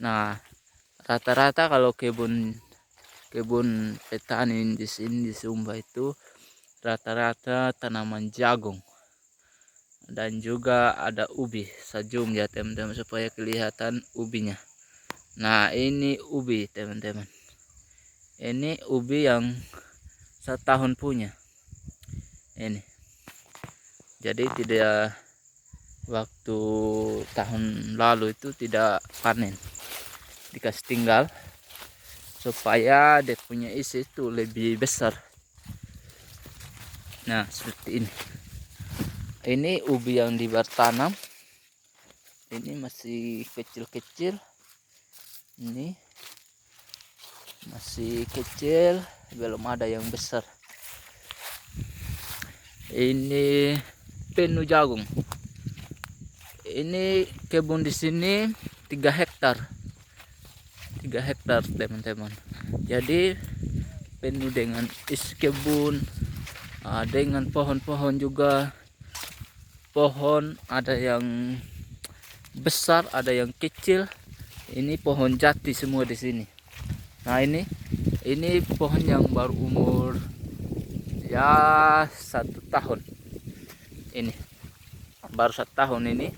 Nah, rata-rata kalau kebun kebun petani di sini di Sumba itu rata-rata tanaman jagung dan juga ada ubi. Sajum ya teman-teman supaya kelihatan ubinya. Nah, ini ubi teman-teman. Ini ubi yang setahun punya. Ini. Jadi tidak, waktu tahun lalu itu tidak panen. Dikasih tinggal supaya dia punya isi itu lebih besar. Nah, seperti ini. Ini ubi yang ditanam. Ini masih kecil-kecil. Ini masih kecil, belum ada yang besar. Ini penuh jagung. Ini kebun di sini 3 hektar. 3 hektar teman-teman. Jadi penuh dengan isi kebun, dengan pohon-pohon juga. Pohon ada yang besar, ada yang kecil. Ini pohon jati semua di sini. Nah, ini pohon yang baru umur ya 1 tahun. Ini baru 1 tahun ini.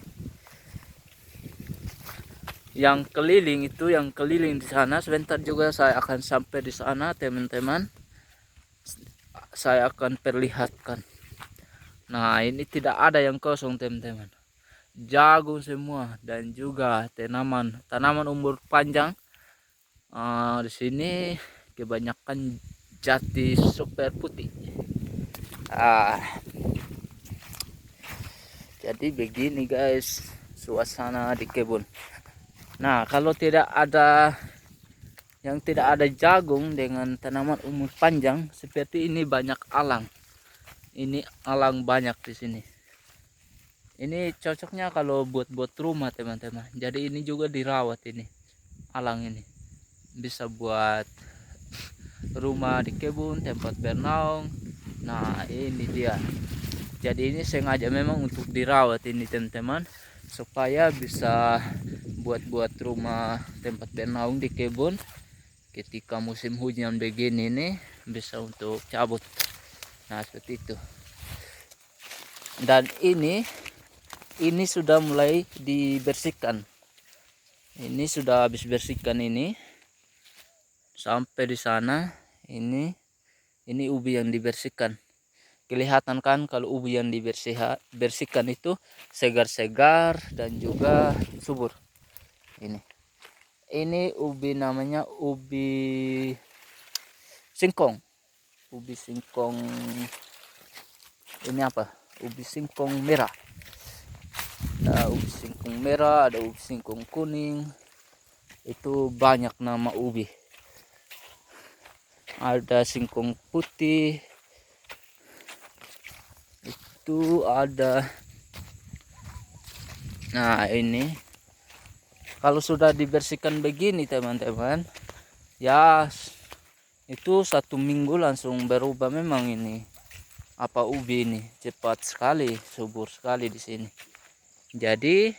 Yang keliling di sana, sebentar juga saya akan sampai di sana teman-teman. Saya akan perlihatkan. Nah, ini tidak ada yang kosong teman-teman. Jagung semua dan juga tanaman umur panjang. Di sini kebanyakan jati super putih. Jadi begini guys suasana di kebun. Nah, kalau tidak ada jagung dengan tanaman umur panjang seperti ini, banyak alang. Ini alang banyak di sini. Ini cocoknya kalau buat rumah teman-teman. Jadi ini juga dirawat, ini alang ini bisa buat rumah di kebun, tempat bernaung. Nah, ini dia. Jadi ini sengaja memang untuk dirawat ini teman-teman, supaya bisa buat rumah, tempat bernaung di kebun. Ketika musim hujan begini nih bisa untuk cabut. Nah, seperti itu. Dan ini sudah mulai dibersihkan. Ini sudah habis bersihkan ini. Sampai di sana ini ubi yang dibersihkan. Kelihatan kan kalau ubi yang dibersihkan itu segar-segar dan juga subur. Ini ubi namanya ubi singkong. Ubi singkong ini apa? Ubi singkong merah. Ada ubi singkong merah, ada ubi singkong kuning. Itu banyak nama ubi. Ada singkong putih. Itu ada. Nah, ini kalau sudah dibersihkan begini teman-teman, ya itu 1 minggu langsung berubah. Memang ini ubi ini cepat sekali, subur sekali di sini. Jadi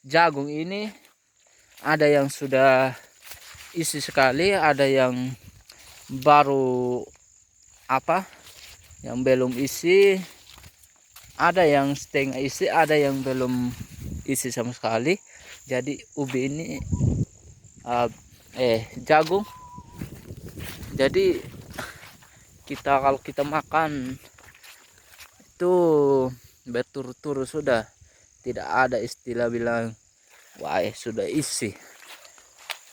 jagung ini ada yang sudah isi sekali, ada yang baru yang belum isi, ada yang setengah isi, ada yang belum isi sama sekali. Jadi ubi ini jagung, jadi kalau kita makan itu berturut-turut, sudah tidak ada istilah bilang wah sudah isi.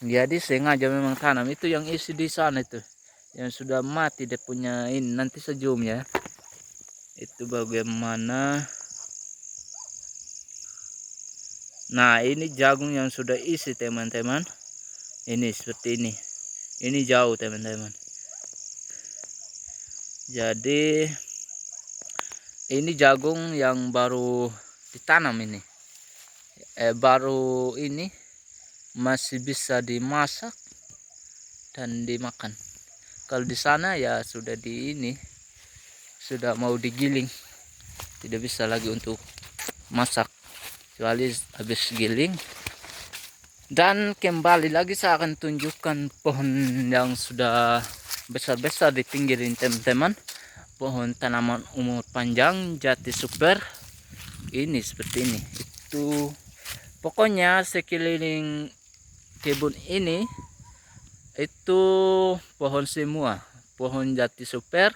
Jadi sengaja memang tanam itu yang isi di sana, itu yang sudah mati dia punya ini. Nanti sejum ya itu bagaimana. Nah, ini jagung yang sudah isi teman-teman. Ini seperti ini. Ini jauh teman-teman. Jadi ini jagung yang baru ditanam ini. Baru ini masih bisa dimasak dan dimakan. Kalau di sana ya sudah sudah mau digiling, tidak bisa lagi untuk masak kecuali habis giling Dan kembali lagi saya akan tunjukkan pohon yang sudah besar-besar di pinggir ini teman-teman. Pohon tanaman umur panjang jati super ini seperti ini. Itu pokoknya sekeliling kebun ini itu pohon semua, pohon jati super,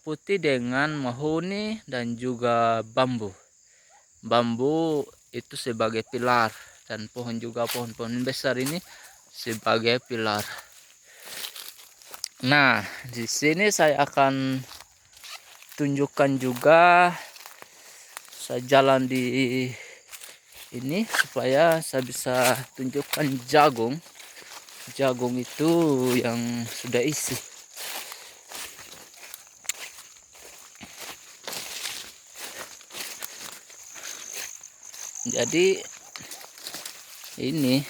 putih dengan mahoni dan juga bambu. Bambu itu sebagai pilar dan pohon juga, pohon-pohon besar ini sebagai pilar. Nah, di sini saya akan tunjukkan juga, saya jalan di ini supaya saya bisa tunjukkan jagung. Jagung itu yang sudah isi. Jadi ini,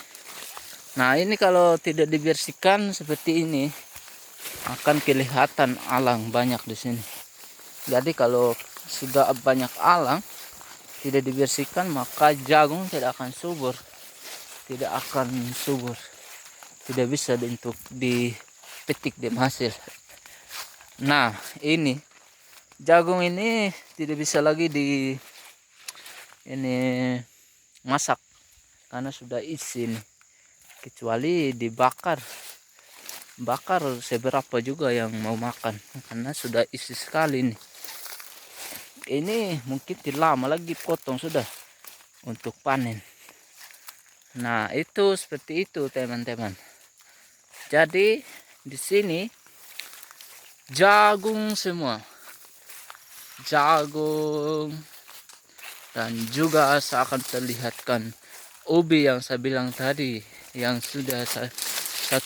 nah ini kalau tidak dibersihkan seperti ini akan kelihatan alang banyak di sini. Jadi kalau sudah banyak alang tidak dibersihkan maka jagung tidak akan subur, tidak bisa untuk dipetik dan hasil. Nah ini jagung ini tidak bisa lagi ini masak karena sudah isi nih, kecuali dibakar seberapa juga yang mau makan karena sudah isi sekali nih. Ini mungkin tidak lama lagi potong sudah untuk panen. Nah itu seperti itu teman-teman. Jadi di sini jagung semua, jagung. Dan juga saya akan terlihatkan ubi yang saya bilang tadi yang sudah 1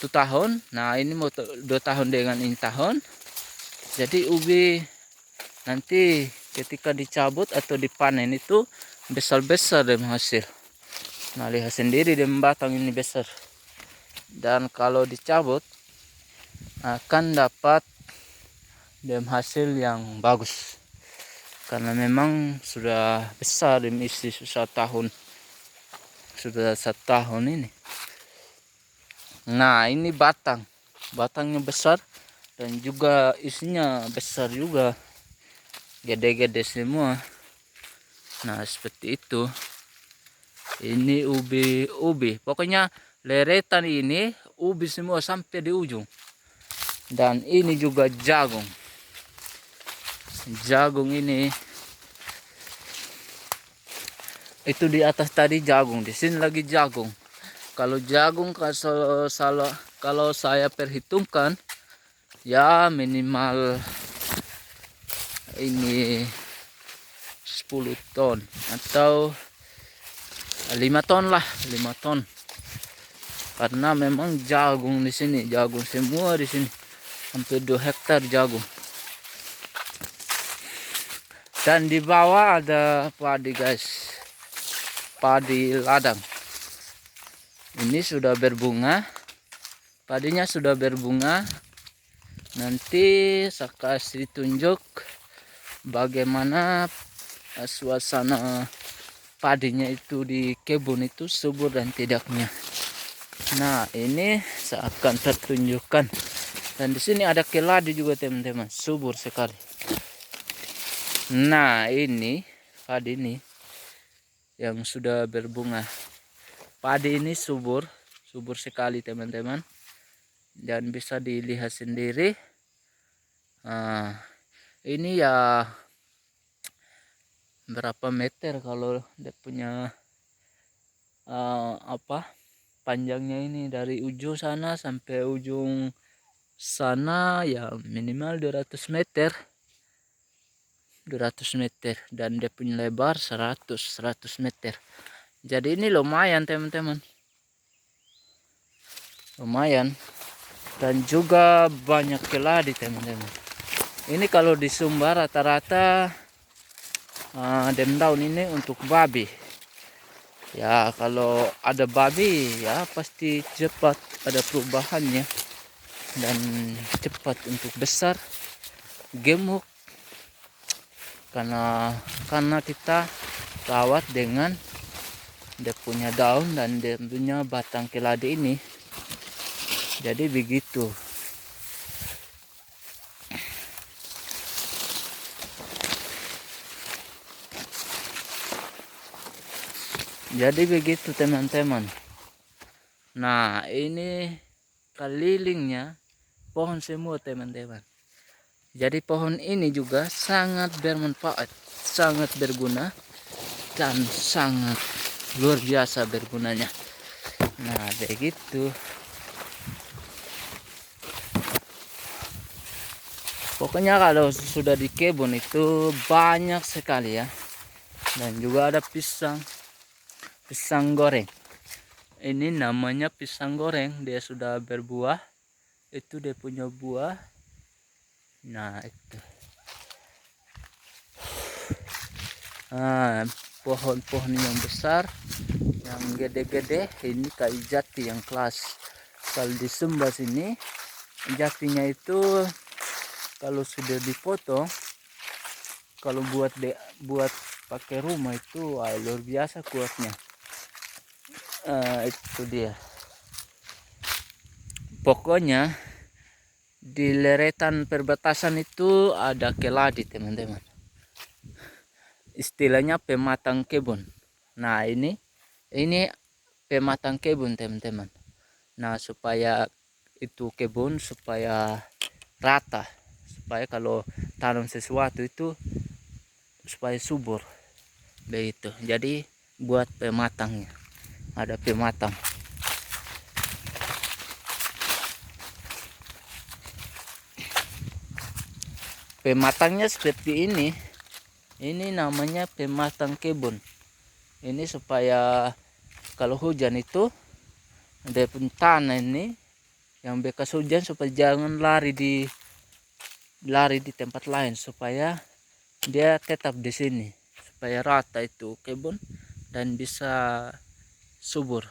tahun. Nah ini mau 2 tahun dengan ini tahun. Jadi ubi nanti ketika dicabut atau dipanen itu besar-besar dan hasil. Nah lihat sendiri dan batang ini besar. Dan kalau dicabut akan dapat dan hasil yang bagus. Karena memang sudah besar emisi sudah 1 tahun ini. Nah ini batangnya besar dan juga isinya besar juga, gede-gede semua. Nah seperti itu. Ini ubi, pokoknya leretan ini ubi semua sampai di ujung. Dan ini juga jagung. Jagung ini itu di atas tadi jagung, di sini lagi jagung. Kalau jagung kalau saya perhitungkan ya minimal ini 10 ton atau 5 ton lah, 5 ton. Karena memang jagung di sini, jagung semua di sini. Hampir 2 hektar jagung. Dan di bawah ada padi guys, padi ladang. Ini sudah berbunga, padinya sudah berbunga. Nanti saya kasih tunjuk bagaimana suasana padinya itu di kebun itu subur dan tidaknya. Nah ini saya akan tertunjukkan. Dan di sini ada keladi juga teman-teman, subur sekali. Nah ini padi ini yang sudah berbunga. Padi ini subur sekali teman-teman. Dan bisa dilihat sendiri. Nah, ini ya berapa meter kalau dia punya panjangnya ini dari ujung sana sampai ujung sana ya minimal 200 meter. 200 meter dan dia punya lebar 100 meter. Jadi ini lumayan teman-teman, lumayan. Dan juga banyak keladi teman-teman. Ini kalau di Sumba rata-rata daun ini untuk babi. Ya kalau ada babi ya pasti cepat ada perubahannya dan cepat untuk besar, gemuk. Karena kita rawat dengan dia punya daun dan dia punya batang keladi ini. Jadi begitu. Jadi begitu teman-teman. Nah, ini kelilingnya pohon semua teman-teman. Jadi pohon ini juga sangat bermanfaat, sangat berguna, dan sangat luar biasa bergunanya. Nah, begitu. Pokoknya kalau sudah di kebun itu banyak sekali ya. Dan juga ada pisang goreng. Ini namanya pisang goreng, dia sudah berbuah. Itu dia punya buah. Nah, itu. Nah, pohon-pohon yang besar, yang gede-gede, ini kayu jati yang kelas. Kalau di Sumba sini, jatinya itu kalau sudah dipotong, kalau buat pakai rumah itu luar biasa kuatnya. Itu dia. Pokoknya di leretan perbatasan itu ada keladi teman-teman. Istilahnya pematang kebun. Nah, ini pematang kebun teman-teman. Nah, supaya itu kebun supaya rata, supaya kalau tanam sesuatu itu supaya subur begitu. Jadi buat pematangnya, ada pematang. Pematangnya seperti ini namanya pematang kebun. Ini supaya kalau hujan itu ada pun tanah ini yang bekas hujan supaya jangan lari di tempat lain, supaya dia tetap di sini, supaya rata itu kebun dan bisa subur.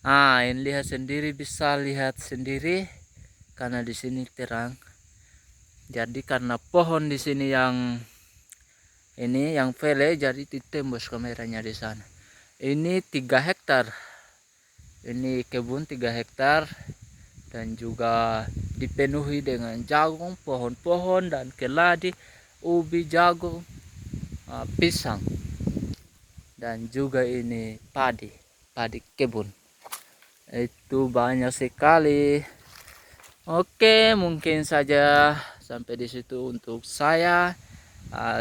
Ini lihat sendiri, bisa lihat sendiri karena di sini terang. Jadi karena pohon di sini yang vele, jadi ditembus kameranya di sana. Ini 3 hektar. Ini kebun 3 hektar dan juga dipenuhi dengan jagung, pohon-pohon dan keladi, ubi, jagung, pisang, dan juga ini padi kebun. Itu banyak sekali. Oke, mungkin saja sampai di situ untuk saya.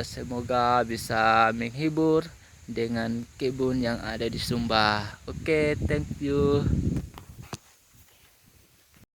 Semoga bisa menghibur dengan kebun yang ada di Sumba. Oke, thank you.